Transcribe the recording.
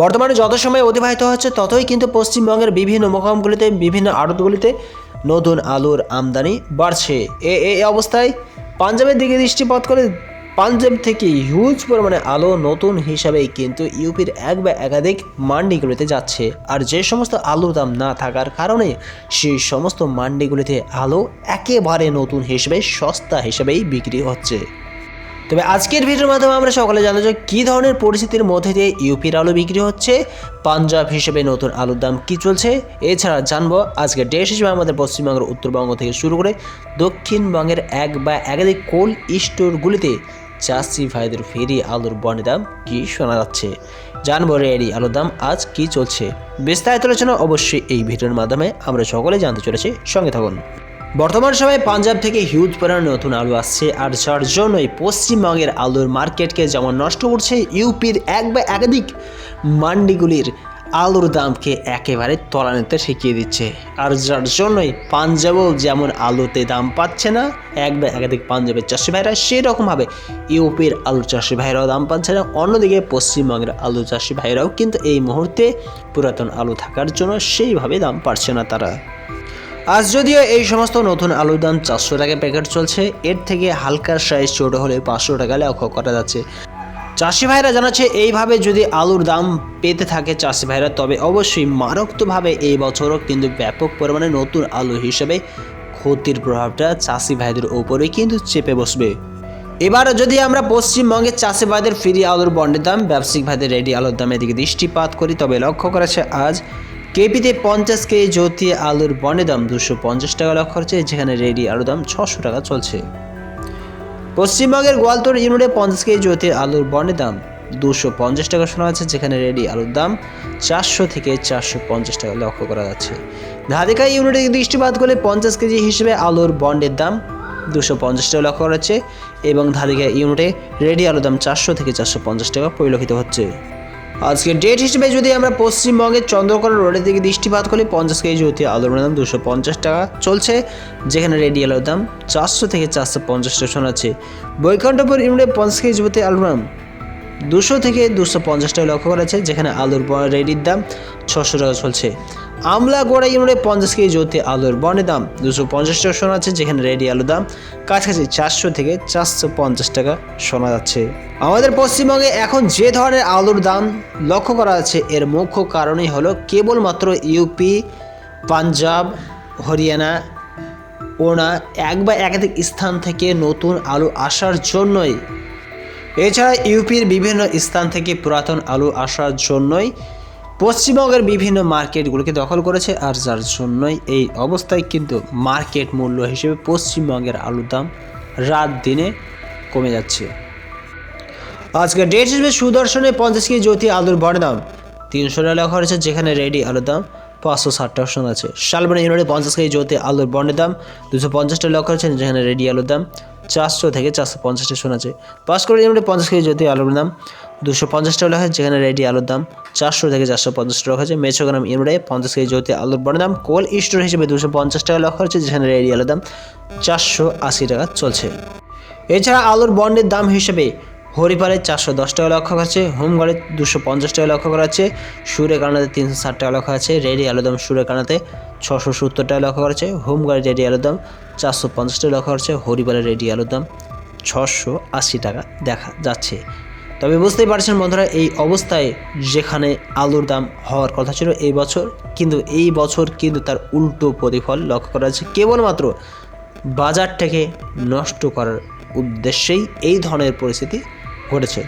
বর্তমানে যত সময় অতিবাহিত হচ্ছে ততই কিন্তু পশ্চিমবঙ্গের বিভিন্ন মোকামগুলিতে বিভিন্ন আড়তগুলিতে নতুন আলুর আমদানি বাড়ছে। এই অবস্থায় পাঞ্জাবের দিকে দৃষ্টিপাত করে পাঞ্জাব থেকে হিউজ পরিমাণে আলু নতুন হিসাবেই কিন্তু ইউপির এক বা একাধিক মান্ডিগুলিতে যাচ্ছে। আর যে সমস্ত আলুর দাম না থাকার কারণে সেই সমস্ত মান্ডিগুলিতে আলু একেবারে নতুন হিসেবে সস্তা হিসেবেই বিক্রি হচ্ছে। তবে আজকের ভিডিওর মাধ্যমে আমরা সকলে জানতে চাই কী ধরনের পরিস্থিতির মধ্যে দিয়ে ইউপির আলু বিক্রি হচ্ছে, পাঞ্জাব হিসেবে নতুন আলুর দাম কী চলছে, এছাড়া জানবো আজকের দেশ হিসেবে আমাদের পশ্চিমবঙ্গের উত্তরবঙ্গ থেকে শুরু করে দক্ষিণবঙ্গের এক বা একাধিক কোল্ড স্টোরগুলিতে চাষি ভাইদের ফেরি আলুর বন্ডের দাম কী শোনা যাচ্ছে। জানবো রেডি আলুর দাম আজ কী চলছে। বিস্তারিত আলোচনা অবশ্যই এই ভিডিওর মাধ্যমে আমরা সকলে জানতে চলেছি, সঙ্গে থাকুন। বর্তমান সময়ে পাঞ্জাব থেকে হিউজ পরিমাণে নতুন আলু আসছে, আর যার জন্যই পশ্চিমবঙ্গের আলুর মার্কেটকে যেমন নষ্ট করছে, ইউপির এক বা একাধিক মান্ডিগুলির আলুর দামকে একেবারে তলানিতে ঠেকিয়ে দিচ্ছে। আর যার জন্যই পাঞ্জাবেও যেমন আলুতে দাম পাচ্ছে না এক বা একাধিক পাঞ্জাবের চাষি ভাইরা, সেরকমভাবে ইউপির আলুর চাষি ভাইরাও দাম পাচ্ছে না। অন্যদিকে পশ্চিমবঙ্গের আলু চাষি ভাইরাও কিন্তু এই মুহূর্তে পুরাতন আলু থাকার জন্য সেইভাবে দাম পাচ্ছে না তারা। আজ যদিও এই সমস্ত নতুন আলুর দাম 400 টাকা প্যাকেট চলছে, এর থেকে হালকা সাইজ ছোট হলে 500 টাকা লক্ষ্য করা যাচ্ছে। চাষি ভাইরা জানাচ্ছে এইভাবে যদি আলুর দাম পেতে থাকে চাষি ভাইরা, তবে অবশ্যই মারাত্মকভাবে এই বছরও কিন্তু ব্যাপক পরিমাণে নতুন আলু হিসেবে ক্ষতির প্রভাবটা চাষি ভাইদের ওপরেই কিন্তু চেপে বসবে। এবার যদি আমরা পশ্চিমবঙ্গের চাষি ভাইদের ফ্রি আলুর বন্ডের দাম, ব্যবসায়িক ভাইদের রেডি আলুর দামের দিকে দৃষ্টিপাত করি, তবে লক্ষ্য করেছে আজ কেপিতে 50 কেজি জ্যোতি আলুর বন্ডের দাম 250 টাকা লক্ষ্য হচ্ছে, যেখানে রেডি আলুর দাম 600 টাকা চলছে। পশ্চিমবঙ্গের গোয়ালতোর ইউনিটে 50 কেজি জ্যোতি আলুর বন্ডের দাম 250 টাকা শোনা যাচ্ছে, যেখানে রেডি আলুর দাম 400 থেকে 450 টাকা লক্ষ্য করা যাচ্ছে। ধাদিকা ইউনিটে দৃষ্টিপাত করলে 50 কেজি হিসেবে আলুর বন্ডের দাম 250 টাকা লক্ষ্য করা যাচ্ছে, এবং ধাদিকা ইউনিটে রেডি আলুর দাম 400 থেকে 450 টাকা পরিলক্ষিত হচ্ছে। আজকের ডেট হিসেবে যদি আমরা পশ্চিমবঙ্গের চন্দ্রকোনা রোডের দিকে দৃষ্টিপাত করি, 50 কেজি জ্যোতি আলুর দাম 250 টাকা চলছে, যেখানে রেডি আলুর দাম 400 থেকে 450 টাকা শোনাচ্ছে। বৈকুণ্ঠপুর ইউনিটে 50 কেজি জ্যোতি আলুর দাম 200 থেকে 250 টাকা লক্ষ্য করা যাচ্ছে, যেখানে আলুর রেডির দাম 600 টাকা চলছে। আমলাগোড়া ইউনিটে 50 কেজি জ্যোতি আলুর বন্ডের দাম 250 টাকা শোনা যাচ্ছে, যেখানে রেডি আলুর দাম কাছাকাছি 400 থেকে 450 টাকা শোনা যাচ্ছে। আমাদের পশ্চিমবঙ্গে এখন যে ধরনের আলুর দাম লক্ষ্য করা যাচ্ছে, এর মুখ্য কারণই হলো কেবলমাত্র ইউপি, পাঞ্জাব, হরিয়ানা, ওনা এক বা একাধিক স্থান থেকে নতুন আলু আসার জন্যই, এছাড়া ইউপির বিভিন্ন স্থান থেকে পুরাতন আলু আসার জন্যই পশ্চিমবঙ্গের বিভিন্ন মার্কেটগুলোকে দখল করেছে। আর যার জন্যই এই অবস্থায় কিন্তু মার্কেট মূল্য হিসেবে পশ্চিমবঙ্গের আলুর দাম রাত দিনে কমে যাচ্ছে। আজকে ডেট হিসেবে সুদর্শনে 50 কেজি জ্যোতি আলুর বড় দাম 300 টাকা লেখা হয়েছে, যেখানে রেডি আলুর দাম 560 টাকা শোনা আছে। শালবনী ইউনিটে 50 কেজি জ্যোতি আলুর বন্ডের দাম 250 টাকা লেখা হয়েছে, যেখানে রেডি আলুর দাম 400 থেকে 450 টাকা শোনা আছে। পাঁশকুড়া ইউনিটে 50 কেজি জ্যোতি আলুর দাম 250 টাকা লেখা, যেখানে রেডি আলুর দাম 400 থেকে 450 টাকা হয়েছে। মেছোগ্রাম ইউনিটে 50 কেজি জ্যোতি আলুর বন্ডের দাম কোল্ড স্টোর হিসেবে 250 টাকা লেখা হয়েছে, যেখানে রেডি আলুর দাম 480 টাকা চলছে। এছাড়া আলুর বন্ডের দাম হিসেবে হরিপালে 410 টাকা লক্ষ্য আছে, হোমগাড়ে 250 টাকা লক্ষ্য করা আছে, সুরেকানাতে 360 টাকা লক্ষ্য আছে, রেডি আলুর দাম সুরেকানাতে 670 টাকা লক্ষ্য করা আছে, হোমগাড়ে রেডি আলুর দাম 450 টাকা লক্ষ্য আছে, হরিপালে রেডি আলুর দাম 680 টাকা দেখা যাচ্ছে। তবে বুঝতেই পারছেন বন্ধুরা, এই অবস্থায় যেখানে আলুর দাম হওয়ার কথা ছিল এই বছর, কিন্তু এই বছর কিন্তু তার উল্টো প্রতিফল লক্ষ্য করা যাচ্ছে। কেবলমাত্র বাজারটাকে নষ্ট করার উদ্দেশ্যেই এই ধরনের পরিস্থিতি ঘটেছে।